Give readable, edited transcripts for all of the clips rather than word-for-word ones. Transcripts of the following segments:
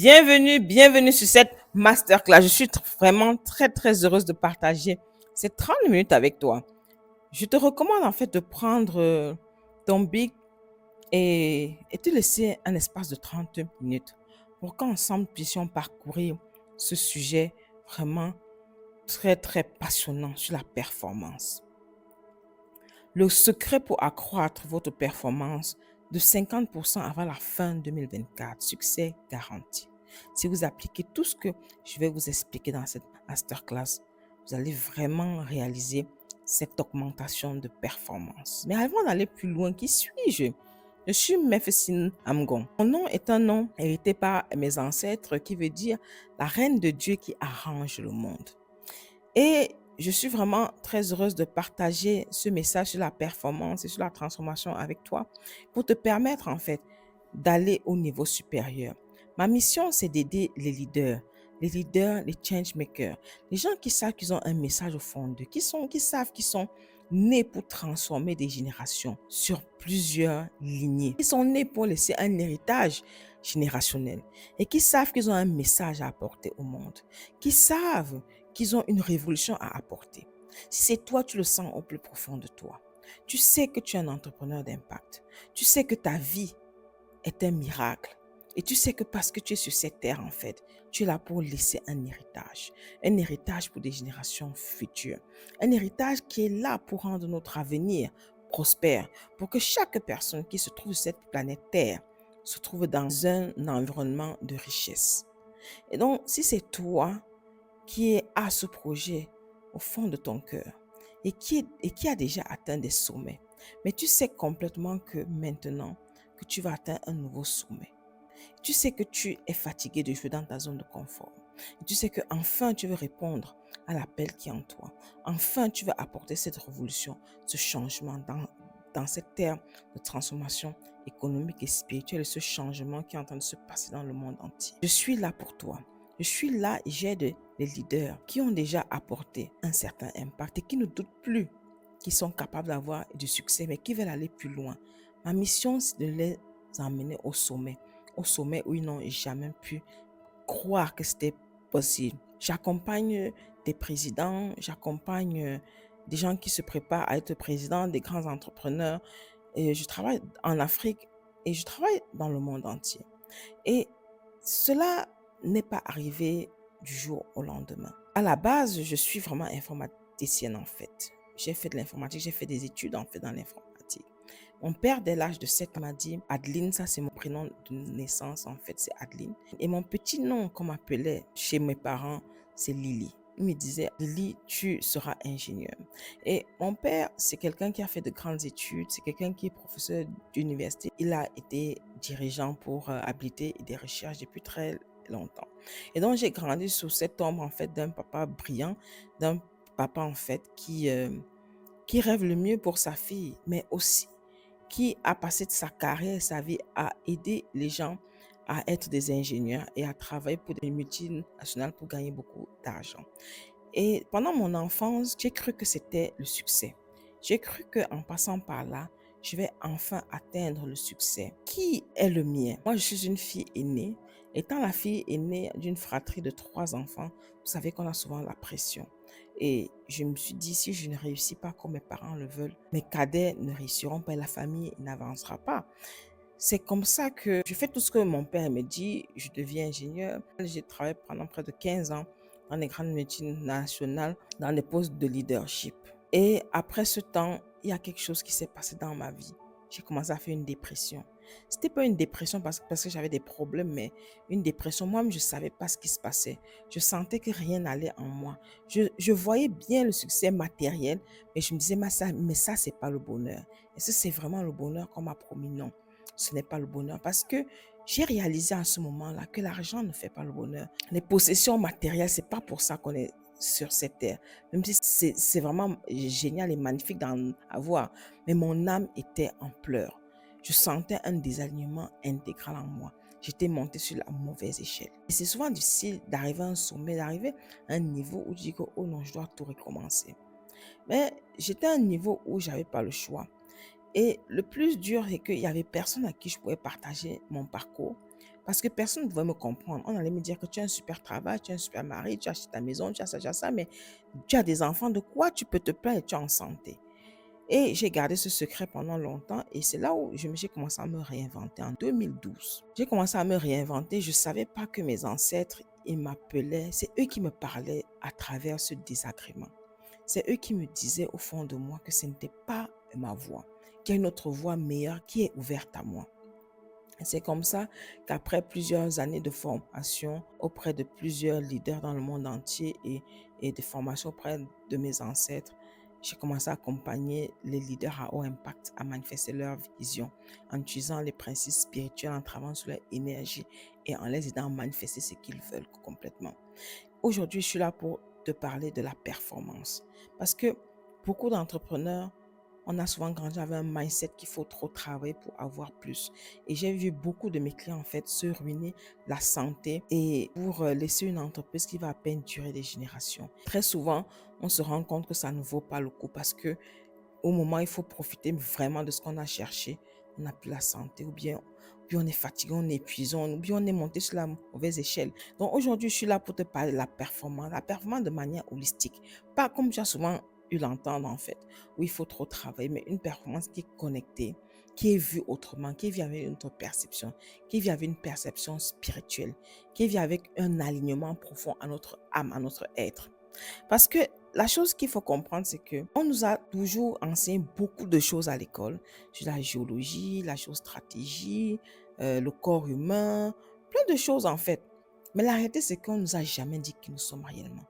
Bienvenue sur cette masterclass. Je suis vraiment très heureuse de partager ces 30 minutes avec toi. Je te recommande en fait de prendre ton bic et te laisser un espace de 30 minutes pour qu'ensemble puissions parcourir ce sujet vraiment très passionnant sur la performance. Le secret pour accroître votre performance de 50% avant la fin 2024, succès garanti. Si vous appliquez tout ce que je vais vous expliquer dans cette masterclass, vous allez vraiment réaliser cette augmentation de performance. Mais avant d'aller plus loin, qui suis-je? Je suis Mefesin Amgon. Mon nom est un nom hérité par mes ancêtres qui veut dire la reine de Dieu qui arrange le monde. Et je suis vraiment très heureuse de partager ce message sur la performance et sur la transformation avec toi pour te permettre en fait d'aller au niveau supérieur. Ma mission, c'est d'aider les leaders, les change makers, les gens qui savent qu'ils ont un message au fond d'eux, qui savent qu'ils sont nés pour transformer des générations sur plusieurs lignées. Ils sont nés pour laisser un héritage générationnel et qui savent qu'ils ont un message à apporter au monde, qui savent qu'ils ont une révolution à apporter. Si c'est toi, tu le sens au plus profond de toi. Tu sais que tu es un entrepreneur d'impact. Tu sais que ta vie est un miracle. Et tu sais que parce que tu es sur cette terre, en fait, tu es là pour laisser un héritage pour des générations futures, un héritage qui est là pour rendre notre avenir prospère, pour que chaque personne qui se trouve sur cette planète Terre se trouve dans un environnement de richesse. Et donc, si c'est toi qui est à ce projet au fond de ton cœur et qui a déjà atteint des sommets, mais tu sais complètement que maintenant que tu vas atteindre un nouveau sommet, tu sais que tu es fatigué de jouer dans ta zone de confort. Et tu sais que enfin tu veux répondre à l'appel qui est en toi. Enfin tu veux apporter cette révolution, ce changement dans cette terre de transformation économique et spirituelle, ce changement qui est en train de se passer dans le monde entier. Je suis là pour toi. Je suis là et j'aide les leaders qui ont déjà apporté un certain impact et qui ne doutent plus qu'ils sont capables d'avoir du succès, mais qui veulent aller plus loin. Ma mission, c'est de les emmener au sommet où ils n'ont jamais pu croire que c'était possible. J'accompagne des présidents, j'accompagne des gens qui se préparent à être présidents, des grands entrepreneurs. Et je travaille en Afrique et je travaille dans le monde entier. Et cela n'est pas arrivé du jour au lendemain. À la base, je suis vraiment informaticienne en fait. J'ai fait de l'informatique, j'ai fait des études en fait dans l'informatique. Mon père, dès l'âge de 7 ans, m'a dit Adeline, ça c'est mon prénom de naissance en fait, c'est Adeline. Et mon petit nom qu'on m'appelait chez mes parents, c'est Lily. Il me disait Lily, tu seras ingénieur. Et mon père, c'est quelqu'un qui a fait de grandes études, c'est quelqu'un qui est professeur d'université. Il a été dirigeant pour habilité et des recherches depuis très longtemps. Et donc j'ai grandi sous cette ombre en fait d'un papa brillant, d'un papa en fait qui rêve le mieux pour sa fille, mais aussi qui a passé de sa carrière, sa vie à aider les gens à être des ingénieurs et à travailler pour des multinationales pour gagner beaucoup d'argent. Et pendant mon enfance, j'ai cru que c'était le succès. J'ai cru qu'en passant par là, je vais enfin atteindre le succès. Qui est le mien? Moi, je suis une fille aînée. Étant la fille aînée d'une fratrie de 3 enfants, vous savez qu'on a souvent la pression. Et je me suis dit, si je ne réussis pas comme mes parents le veulent, mes cadets ne réussiront pas et la famille n'avancera pas. C'est comme ça que je fais tout ce que mon père me dit. Je deviens ingénieur. J'ai travaillé pendant près de 15 ans dans les grandes multinationales, dans des postes de leadership. Et après ce temps, il y a quelque chose qui s'est passé dans ma vie. J'ai commencé à faire une dépression. C'était pas une dépression parce que j'avais des problèmes, mais une dépression. Moi-même, je savais pas ce qui se passait. Je sentais que rien n'allait en moi. Je voyais bien le succès matériel, mais je me disais, mais ça, c'est pas le bonheur. Est-ce que c'est vraiment le bonheur qu'on m'a promis? Non, ce n'est pas le bonheur parce que j'ai réalisé à ce moment-là que l'argent ne fait pas le bonheur. Les possessions matérielles, c'est pas pour ça qu'on est sur cette terre. Même si c'est vraiment génial et magnifique d'en avoir. Mais mon âme était en pleurs. Je sentais un désalignement intégral en moi. J'étais montée sur la mauvaise échelle. Et c'est souvent difficile d'arriver à un sommet, d'arriver à un niveau où tu dis que, oh non, je dois tout recommencer. Mais j'étais à un niveau où j'avais pas le choix. Et le plus dur, c'est qu'il y avait personne à qui je pouvais partager mon parcours Parce que personne ne pouvait me comprendre. On allait me dire que tu as un super travail, tu as un super mari, tu as acheté ta maison, tu as ça, mais tu as des enfants, de quoi tu peux te plaindre, tu es en santé. Et j'ai gardé ce secret pendant longtemps et c'est là où j'ai commencé à me réinventer en 2012. J'ai commencé à me réinventer. Je ne savais pas que mes ancêtres, ils m'appelaient. C'est eux qui me parlaient à travers ce désagrément. C'est eux qui me disaient au fond de moi que ce n'était pas ma voie, qu'il y a une autre voie meilleure qui est ouverte à moi. Et c'est comme ça qu'après plusieurs années de formation auprès de plusieurs leaders dans le monde entier et de formation auprès de mes ancêtres, j'ai commencé à accompagner les leaders à haut impact à manifester leur vision en utilisant les principes spirituels, en travaillant sur leur énergie et en les aidant à manifester ce qu'ils veulent complètement. Aujourd'hui, je suis là pour te parler de la performance parce que beaucoup d'entrepreneurs, on a souvent grandi avec un mindset qu'il faut trop travailler pour avoir plus. Et j'ai vu beaucoup de mes clients en fait se ruiner la santé et pour laisser une entreprise qui va à peine durer des générations. Très souvent, on se rend compte que ça ne vaut pas le coup parce que au moment où il faut profiter vraiment de ce qu'on a cherché, on n'a plus la santé ou bien on est fatigué, on est épuisé, ou bien on est monté sur la mauvaise échelle. Donc aujourd'hui, je suis là pour te parler de la performance de manière holistique. Pas comme tu as souvent eu l'entendre en fait, où il faut trop travailler, mais une performance qui est connectée, qui est vue autrement, qui vient avec une autre perception, qui vient avec une perception spirituelle, qui vient avec un alignement profond à notre âme, à notre être. Parce que la chose qu'il faut comprendre, c'est que on nous a toujours enseigné beaucoup de choses à l'école, sur la géologie, la géostratégie, le corps humain, plein de choses en fait. Mais la réalité, c'est qu'on ne nous a jamais dit qui nous sommes réellement.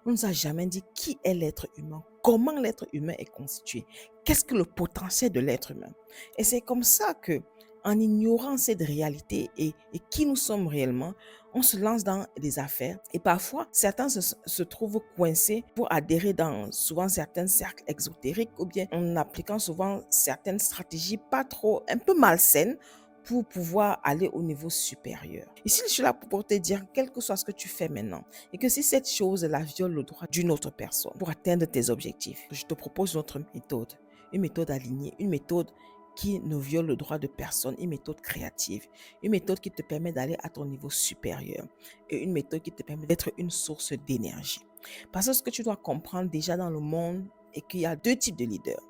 On ne nous a jamais dit qui est l'être humain, comment l'être humain est constitué, qu'est-ce que le potentiel de l'être humain. Et c'est comme ça que, en ignorant cette réalité et qui nous sommes réellement, on se lance dans des affaires et parfois certains se trouvent coincés pour adhérer dans souvent certains cercles exotériques ou bien en appliquant souvent certaines stratégies pas trop, un peu malsaines pour pouvoir aller au niveau supérieur. Ici, je suis là pour te dire, quel que soit ce que tu fais maintenant, et que si cette chose-là viole le droit d'une autre personne pour atteindre tes objectifs, je te propose une méthode alignée, une méthode qui ne viole le droit de personne, une méthode créative, une méthode qui te permet d'aller à ton niveau supérieur et une méthode qui te permet d'être une source d'énergie. Parce que ce que tu dois comprendre déjà dans le monde est qu'il y a deux types de leaders.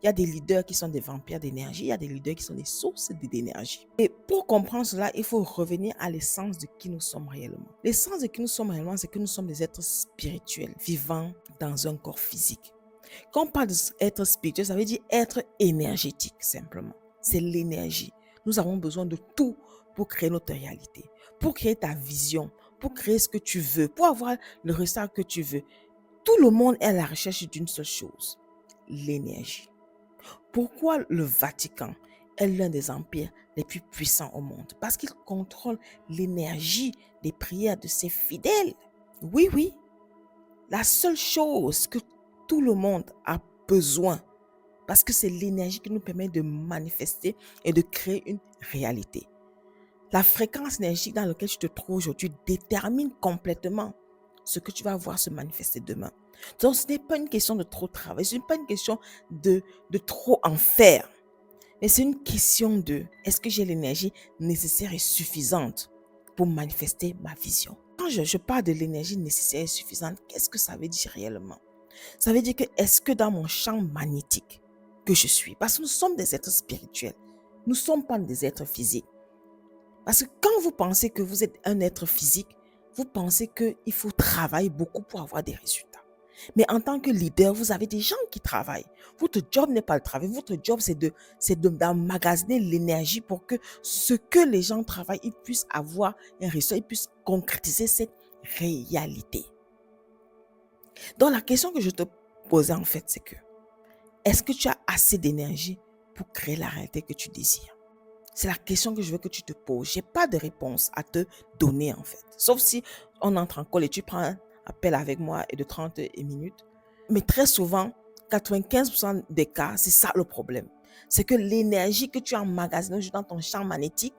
Il y a des leaders qui sont des vampires d'énergie, il y a des leaders qui sont des sources d'énergie. Et pour comprendre cela, il faut revenir à l'essence de qui nous sommes réellement. L'essence de qui nous sommes réellement, c'est que nous sommes des êtres spirituels vivant dans un corps physique. Quand on parle d'être spirituel, ça veut dire être énergétique, simplement. C'est l'énergie. Nous avons besoin de tout pour créer notre réalité, pour créer ta vision, pour créer ce que tu veux, pour avoir le résultat que tu veux. Tout le monde est à la recherche d'une seule chose, l'énergie. Pourquoi le Vatican est l'un des empires les plus puissants au monde? Parce qu'il contrôle l'énergie des prières de ses fidèles. Oui, oui. La seule chose que tout le monde a besoin, parce que c'est l'énergie qui nous permet de manifester et de créer une réalité. La fréquence énergétique dans laquelle tu te trouves aujourd'hui détermine complètement ce que tu vas voir se manifester demain. Donc, ce n'est pas une question de trop travailler, ce n'est pas une question de trop en faire, mais c'est une question de est-ce que j'ai l'énergie nécessaire et suffisante pour manifester ma vision. Quand je parle de l'énergie nécessaire et suffisante, qu'est-ce que ça veut dire réellement? Ça veut dire que est-ce que dans mon champ magnétique que je suis, parce que nous sommes des êtres spirituels, nous ne sommes pas des êtres physiques. Parce que quand vous pensez que vous êtes un être physique, vous pensez qu'il faut travailler beaucoup pour avoir des résultats. Mais en tant que leader, vous avez des gens qui travaillent. Votre job n'est pas le travail. Votre job, c'est d'emmagasiner l'énergie pour que ce que les gens travaillent, ils puissent avoir un résultat, ils puissent concrétiser cette réalité. Donc, la question que je te posais en fait, c'est que est-ce que tu as assez d'énergie pour créer la réalité que tu désires? C'est la question que je veux que tu te poses. Je n'ai pas de réponse à te donner en fait. Sauf si on entre en call et tu prends un appel avec moi et de 30 minutes. Mais très souvent, 95% des cas, c'est ça le problème. C'est que l'énergie que tu as emmagasinée dans ton champ magnétique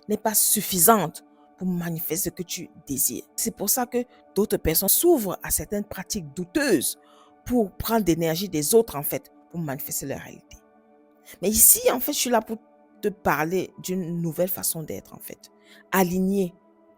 n'est pas suffisante pour manifester ce que tu désires. C'est pour ça que d'autres personnes s'ouvrent à certaines pratiques douteuses pour prendre l'énergie des autres en fait, pour manifester leur réalité. Mais ici, en fait, je suis là pour te parler d'une nouvelle façon d'être, en fait. alignés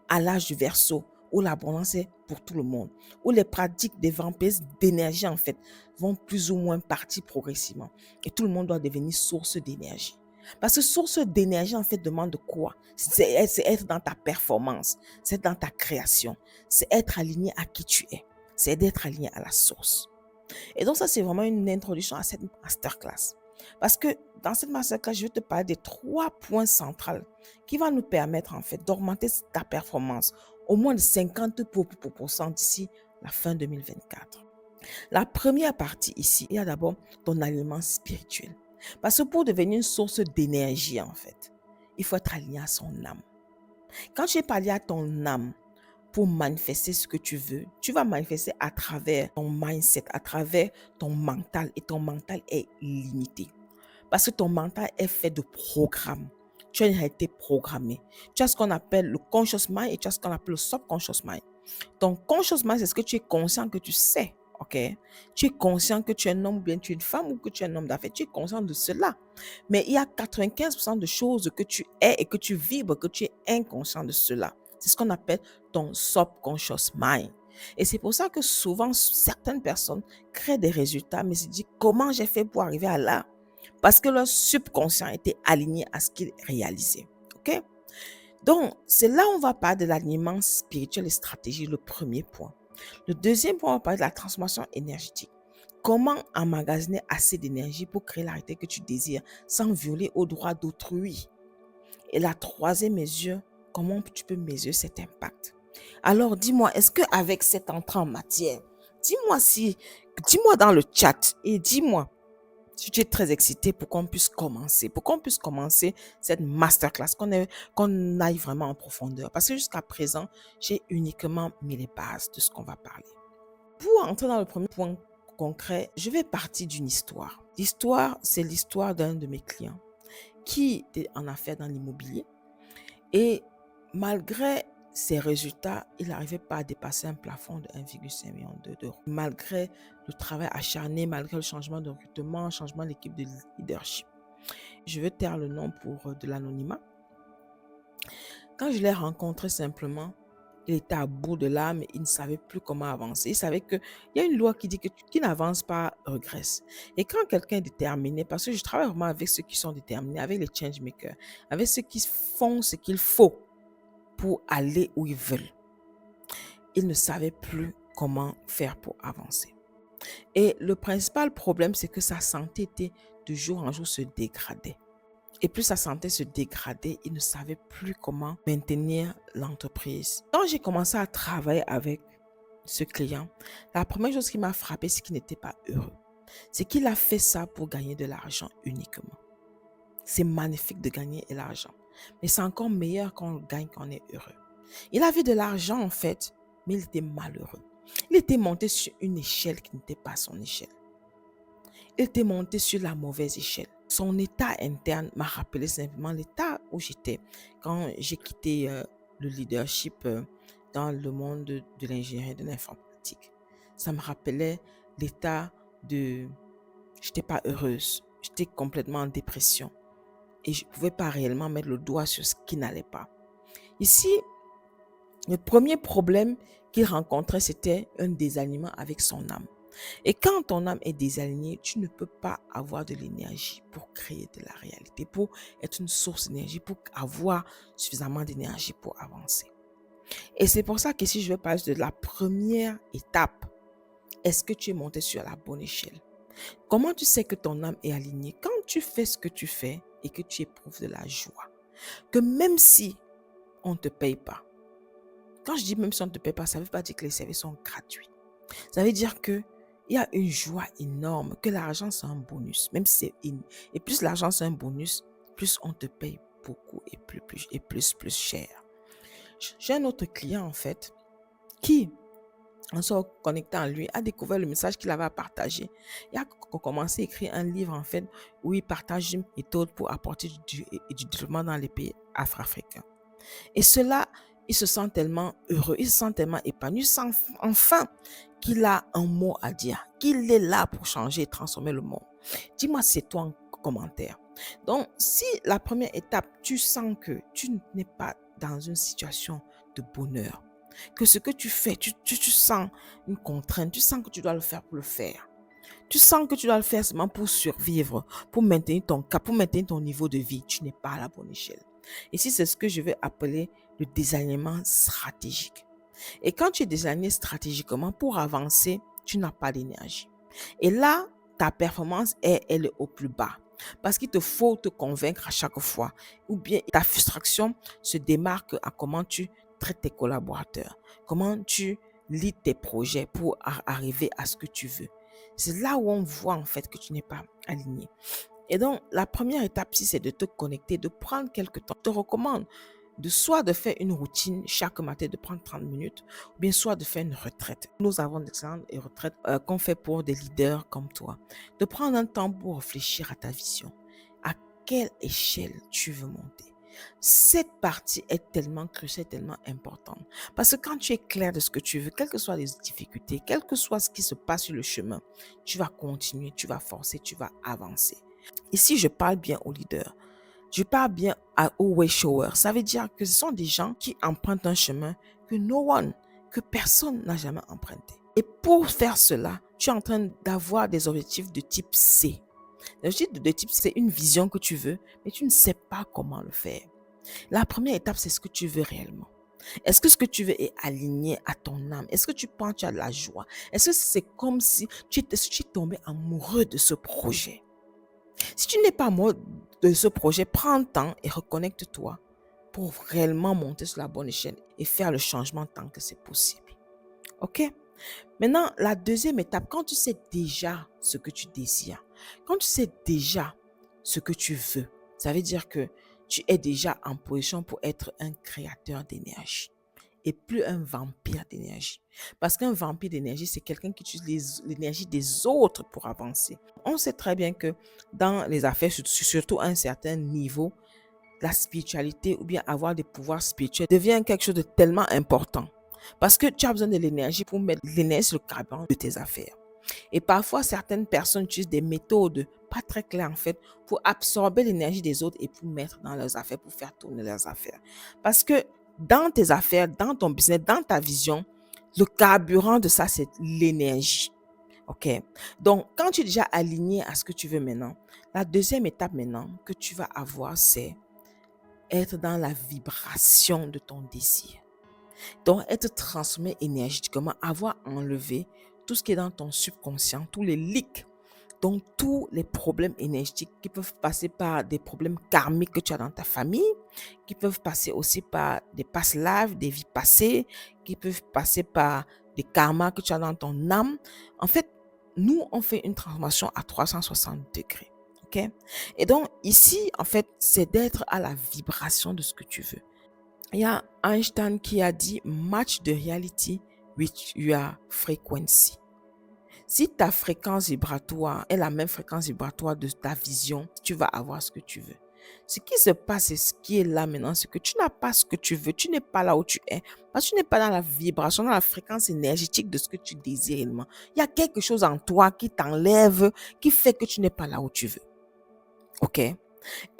à l'âge du Verseau, où l'abondance est pour tout le monde, où les pratiques des vampires d'énergie, en fait, vont plus ou moins partir progressivement. Et tout le monde doit devenir source d'énergie. Parce que source d'énergie, en fait, demande quoi? C'est être dans ta performance, c'est être dans ta création, c'est être aligné à qui tu es, c'est d'être aligné à la source. Et donc ça, c'est vraiment une introduction à cette masterclass. Parce que dans cette masterclass, je vais te parler des 3 points centraux qui vont nous permettre, en fait, d'augmenter ta performance au moins de 50% d'ici la fin 2024. La première partie ici, il y a d'abord ton aliment spirituel. Parce que pour devenir une source d'énergie, en fait, il faut être aligné à son âme. Quand tu es pas lié à ton âme pour manifester ce que tu veux, tu vas manifester à travers ton mindset, à travers ton mental. Et ton mental est limité. Parce que ton mental est fait de programmes. Tu as une réalité programmée. Tu as ce qu'on appelle le conscious mind et tu as ce qu'on appelle le subconscious mind. Ton conscious mind, c'est ce que tu es conscient que tu sais. Ok? Tu es conscient que tu es un homme ou bien tu es une femme ou que tu es un homme d'affaires. Tu es conscient de cela. Mais il y a 95% de choses que tu es et que tu vibres, que tu es inconscient de cela. C'est ce qu'on appelle ton subconscious mind. Et c'est pour ça que souvent, certaines personnes créent des résultats, mais se disent comment j'ai fait pour arriver à là? Parce que leur subconscient était aligné à ce qu'ils réalisaient. OK? Donc, c'est là où on va parler de l'alignement spirituel et stratégique, le premier point. Le deuxième point, on va parler de la transformation énergétique. Comment emmagasiner assez d'énergie pour créer la réalité que tu désires sans violer aux droits d'autrui? Et la troisième mesure, comment tu peux mesurer cet impact? Alors, dis-moi, est-ce qu'avec cette entrée en matière, dis-moi dans le chat et dis-moi si tu es très excité pour qu'on puisse commencer cette masterclass, qu'on aille vraiment en profondeur. Parce que jusqu'à présent, j'ai uniquement mis les bases de ce qu'on va parler. Pour entrer dans le premier point concret, je vais partir d'une histoire. L'histoire, c'est l'histoire d'un de mes clients qui était en affaires dans l'immobilier et malgré ses résultats, il n'arrivait pas à dépasser un plafond de 1,5 million d'euros. Malgré le travail acharné, malgré le changement de recrutement, le changement de l'équipe de leadership. Je veux taire le nom pour de l'anonymat. Quand je l'ai rencontré simplement, il était à bout de l'âme, il ne savait plus comment avancer. Il savait qu'il y a une loi qui dit que qui n'avance pas regresse. Et quand quelqu'un est déterminé, parce que je travaille vraiment avec ceux qui sont déterminés, avec les changemakers, avec ceux qui font ce qu'il faut pour aller où ils veulent. Il ne savait plus comment faire pour avancer. Et le principal problème, c'est que sa santé était de jour en jour se dégradait. Et plus sa santé se dégradait, il ne savait plus comment maintenir l'entreprise. Quand j'ai commencé à travailler avec ce client, la première chose qui m'a frappé, c'est qu'il n'était pas heureux. C'est qu'il a fait ça pour gagner de l'argent uniquement. C'est magnifique de gagner de l'argent. Mais c'est encore meilleur quand on gagne, quand on est heureux. Il avait de l'argent en fait, mais il était malheureux. Il était monté sur une échelle qui n'était pas son échelle. Il était monté sur la mauvaise échelle. Son état interne m'a rappelé simplement l'état où j'étais quand j'ai quitté le leadership dans le monde de l'ingénierie et de l'informatique. Ça me rappelait l'état de... J'étais pas heureuse. J'étais complètement en dépression. Et je ne pouvais pas réellement mettre le doigt sur ce qui n'allait pas. Ici, le premier problème qu'il rencontrait, c'était un désalignement avec son âme. Et quand ton âme est désalignée, tu ne peux pas avoir de l'énergie pour créer de la réalité, pour être une source d'énergie, pour avoir suffisamment d'énergie pour avancer. Et c'est pour ça que si je vais parler de la première étape, est-ce que tu es monté sur la bonne échelle? Comment tu sais que ton âme est alignée? Quand tu fais ce que tu fais et que tu éprouves de la joie, que même si on ne te paye pas, quand je dis même si on ne te paye pas, ça ne veut pas dire que les services sont gratuits. Ça veut dire qu'il y a une joie énorme, que l'argent c'est un bonus, même si c'est et plus l'argent c'est un bonus, plus on te paye beaucoup et plus cher. J'ai un autre client en fait qui, en se connectant à lui, a découvert le message qu'il avait à partager. Il a commencé à écrire un livre en fait où il partage une méthode pour apporter du développement dans les pays afro-africains. Et cela, il se sent tellement heureux, il se sent tellement épanoui, il sent enfin qu'il a un mot à dire, qu'il est là pour changer et transformer le monde. Dis-moi c'est toi en commentaire. Donc, si la première étape, tu sens que tu n'es pas dans une situation de bonheur. Que ce que tu fais, tu sens une contrainte, tu sens que tu dois le faire pour le faire. Tu sens que tu dois le faire seulement pour survivre, pour maintenir ton cap, pour maintenir ton niveau de vie. Tu n'es pas à la bonne échelle. Ici, c'est ce que je vais appeler le désalignement stratégique. Et quand tu es désaligné stratégiquement, pour avancer, tu n'as pas d'énergie. Et là, ta performance, elle est au plus bas. Parce qu'il te faut te convaincre à chaque fois. Ou bien ta frustration se démarque à comment tu traites tes collaborateurs. Comment tu lis tes projets pour arriver à ce que tu veux. C'est là où on voit en fait que tu n'es pas aligné. Et donc, la première étape, si c'est de te connecter, de prendre quelques temps. Je te recommande soit de faire une routine chaque matin, de prendre 30 minutes, ou bien soit de faire une retraite. Nous avons d'excellentes retraites qu'on fait pour des leaders comme toi. De prendre un temps pour réfléchir à ta vision. À quelle échelle tu veux monter? Cette partie est tellement cruciale, tellement importante. Parce que quand tu es clair de ce que tu veux, quelles que soient les difficultés, quel que soit ce qui se passe sur le chemin, tu vas continuer, tu vas forcer, tu vas avancer. Ici, je parle bien aux leaders. Je parle bien aux way showers. Ça veut dire que ce sont des gens qui empruntent un chemin que personne n'a jamais emprunté. Et pour faire cela, tu es en train d'avoir des objectifs de type C. L'objectif de type C, c'est une vision que tu veux, mais tu ne sais pas comment le faire. La première étape, c'est ce que tu veux réellement. Est-ce que ce que tu veux est aligné à ton âme? Est-ce que tu penses que tu as de la joie? Est-ce que c'est comme si tu es tombé amoureux de ce projet? Si tu n'es pas amoureux de ce projet, prends le temps et reconnecte-toi pour réellement monter sur la bonne échelle et faire le changement tant que c'est possible. OK? Maintenant, la deuxième étape, quand tu sais déjà ce que tu désires, quand tu sais déjà ce que tu veux, ça veut dire que tu es déjà en position pour être un créateur d'énergie et plus un vampire d'énergie. Parce qu'un vampire d'énergie, c'est quelqu'un qui utilise l'énergie des autres pour avancer. On sait très bien que dans les affaires, surtout à un certain niveau, la spiritualité ou bien avoir des pouvoirs spirituels devient quelque chose de tellement important. Parce que tu as besoin de l'énergie pour mettre l'énergie sur le carburant de tes affaires. Et parfois, certaines personnes utilisent des méthodes pas très claires en fait pour absorber l'énergie des autres et pour mettre dans leurs affaires, pour faire tourner leurs affaires. Parce que dans tes affaires, dans ton business, dans ta vision, le carburant de ça, c'est l'énergie. OK? Donc, quand tu es déjà aligné à ce que tu veux maintenant, la deuxième étape maintenant que tu vas avoir, c'est être dans la vibration de ton désir. Donc, être transformé énergétiquement, avoir enlevé tout ce qui est dans ton subconscient, tous les leaks, donc tous les problèmes énergétiques qui peuvent passer par des problèmes karmiques que tu as dans ta famille, qui peuvent passer aussi par des past lives, des vies passées, qui peuvent passer par des karmas que tu as dans ton âme. En fait, nous, on fait une transformation à 360 degrés. OK? Et donc, ici, en fait, c'est d'être à la vibration de ce que tu veux. Il y a Einstein qui a dit match the reality with your frequency. Si ta fréquence vibratoire est la même fréquence vibratoire de ta vision, tu vas avoir ce que tu veux. Ce qui se passe et ce qui est là maintenant, c'est que tu n'as pas ce que tu veux. Tu n'es pas là où tu es. Parce que tu n'es pas dans la vibration, dans la fréquence énergétique de ce que tu désires réellement. Il y a quelque chose en toi qui t'enlève, qui fait que tu n'es pas là où tu veux. OK?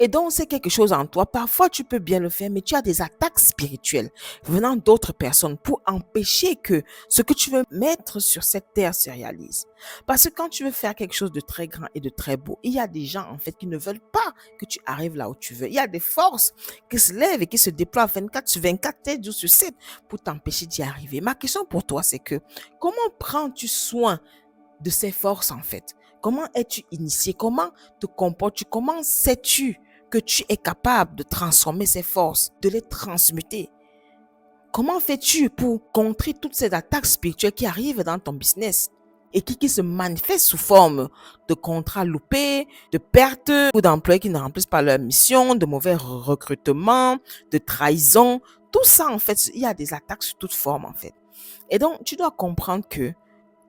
Et donc, c'est quelque chose en toi. Parfois, tu peux bien le faire, mais tu as des attaques spirituelles venant d'autres personnes pour empêcher que ce que tu veux mettre sur cette terre se réalise. Parce que quand tu veux faire quelque chose de très grand et de très beau, il y a des gens, en fait, qui ne veulent pas que tu arrives là où tu veux. Il y a des forces qui se lèvent et qui se déploient 24 sur 24, 7 jours sur 7 pour t'empêcher d'y arriver. Ma question pour toi, c'est que comment prends-tu soin de ces forces, en fait? Comment es-tu initié? Comment te comportes-tu? Comment sais-tu que tu es capable de transformer ces forces, de les transmuter? Comment fais-tu pour contrer toutes ces attaques spirituelles qui arrivent dans ton business et qui se manifestent sous forme de contrats loupés, de pertes ou d'employés qui ne remplissent pas leur mission, de mauvais recrutements, de trahison? Tout ça, en fait, il y a des attaques sous toute forme, en fait. Et donc, tu dois comprendre que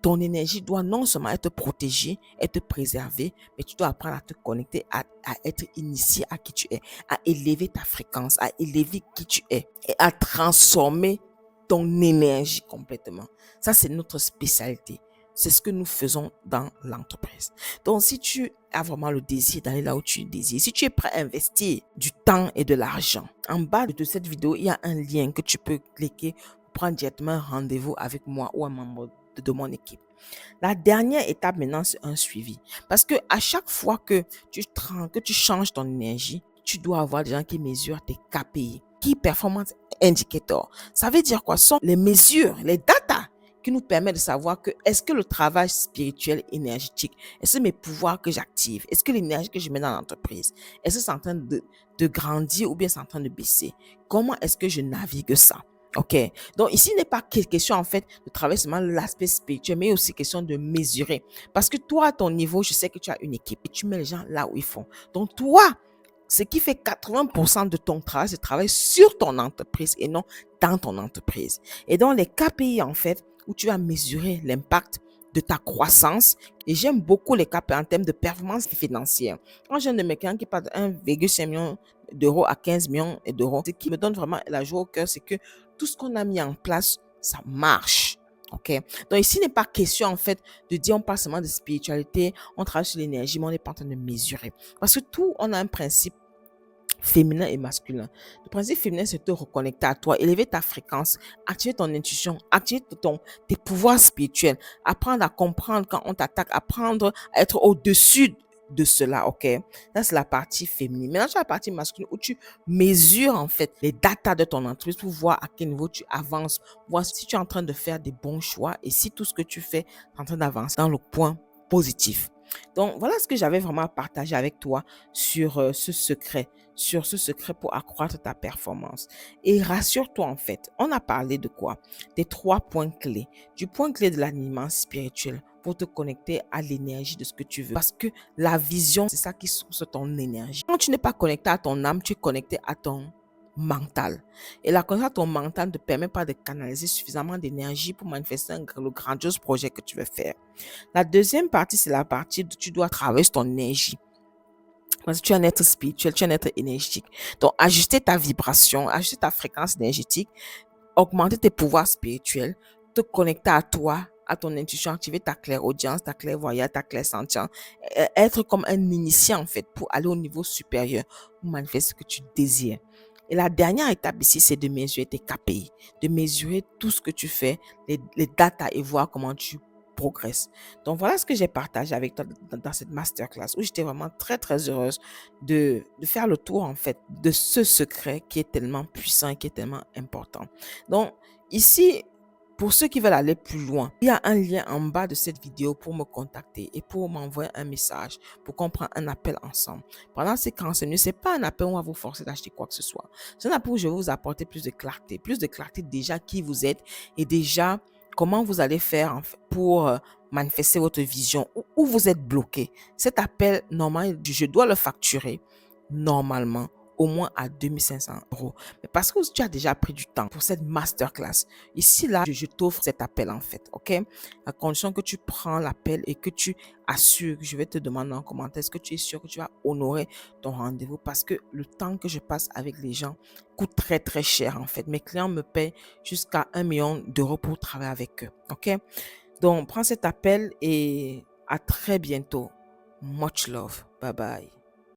ton énergie doit non seulement être protégée, être préservée, mais tu dois apprendre à te connecter, à être initié à qui tu es, à élever ta fréquence, à élever qui tu es et à transformer ton énergie complètement. Ça, c'est notre spécialité. c'est ce que nous faisons dans l'entreprise. Donc, si tu as vraiment le désir d'aller là où tu désires, si tu es prêt à investir du temps et de l'argent, en bas de cette vidéo, il y a un lien que tu peux cliquer pour prendre directement un rendez-vous avec moi ou un membre de mon équipe. La dernière étape maintenant, c'est un suivi. Parce que à chaque fois que tu changes ton énergie, tu dois avoir des gens qui mesurent tes KPI, Key Performance Indicator. Ça veut dire quoi? Ce sont les mesures, les datas qui nous permettent de savoir que est-ce que le travail spirituel énergétique, est-ce que mes pouvoirs que j'active, est-ce que l'énergie que je mets dans l'entreprise, est-ce que c'est en train de grandir ou bien c'est en train de baisser? Comment est-ce que je navigue ça? OK. Donc, ici, il n'est pas question, en fait, de travailler seulement l'aspect spirituel, mais aussi question de mesurer. Parce que toi, à ton niveau, je sais que tu as une équipe et tu mets les gens là où ils font. Donc, toi, ce qui fait 80% de ton travail, c'est de travailler sur ton entreprise et non dans ton entreprise. Et dans les KPI, en fait, où tu vas mesurer l'impact de ta croissance. Et j'aime beaucoup les KPI en termes de performance financière. Quand j'ai un de mes clients qui passe de 1,5 million d'euros à 15 millions d'euros, ce qui me donne vraiment la joie au cœur, c'est que tout ce qu'on a mis en place, ça marche. OK? Donc ici, il n'est pas question, en fait, de dire on parle seulement de spiritualité, on travaille sur l'énergie, mais on n'est pas en train de mesurer. Parce que tout, on a un principe féminin et masculin. Le principe féminin, c'est de te reconnecter à toi, élever ta fréquence, activer ton intuition, activer tes pouvoirs spirituels, apprendre à comprendre quand on t'attaque, apprendre à être au-dessus de cela, ok? Ça, c'est la partie féminine. Maintenant, tu as la partie masculine où tu mesures, en fait, les datas de ton entreprise pour voir à quel niveau tu avances, voir si tu es en train de faire des bons choix et si tout ce que tu fais est en train d'avancer dans le point positif. Donc, voilà ce que j'avais vraiment à partager avec toi sur ce secret pour accroître ta performance. Et rassure-toi, en fait, on a parlé de quoi? Des 3 points clés. Du point clé de l'alignement spirituel pour te connecter à l'énergie de ce que tu veux. Parce que la vision, c'est ça qui source ton énergie. Quand tu n'es pas connecté à ton âme, tu es connecté à ton mental. Et la connexion à ton mental ne te permet pas de canaliser suffisamment d'énergie pour manifester le grandiose projet que tu veux faire. La deuxième partie, c'est la partie où tu dois travailler sur ton énergie. Parce que tu es un être spirituel, tu es un être énergétique. Donc, ajuster ta vibration, ajuster ta fréquence énergétique, augmenter tes pouvoirs spirituels, te connecter à toi, à ton intuition, activer ta clairaudience, ta clairvoyance, ta clairsentience, être comme un initié en fait pour aller au niveau supérieur, pour manifester ce que tu désires. Et la dernière étape ici, c'est de mesurer tes KPI, de mesurer tout ce que tu fais, les datas et voir comment tu progresses. Donc voilà ce que j'ai partagé avec toi dans cette masterclass où j'étais vraiment très très heureuse de faire le tour en fait de ce secret qui est tellement puissant et qui est tellement important. Donc ici, pour ceux qui veulent aller plus loin, il y a un lien en bas de cette vidéo pour me contacter et pour m'envoyer un message pour qu'on prenne un appel ensemble. Pendant ces 45 minutes, ce n'est pas un appel où on va vous forcer d'acheter quoi que ce soit. C'est un appel où je vais vous apporter plus de clarté déjà qui vous êtes et déjà comment vous allez faire pour manifester votre vision, où vous êtes bloqué. Cet appel, normalement, je dois le facturer normalement au moins à 2500 euros. Mais parce que tu as déjà pris du temps pour cette masterclass, ici, là, je t'offre cet appel en fait, ok? À condition que tu prends l'appel et que tu assures, je vais te demander en commentaire, est-ce que tu es sûr que tu vas honorer ton rendez-vous? Parce que le temps que je passe avec les gens coûte très, très cher en fait. Mes clients me payent jusqu'à 1 million d'euros pour travailler avec eux, ok? Donc, prends cet appel et à très bientôt. Much love. Bye bye.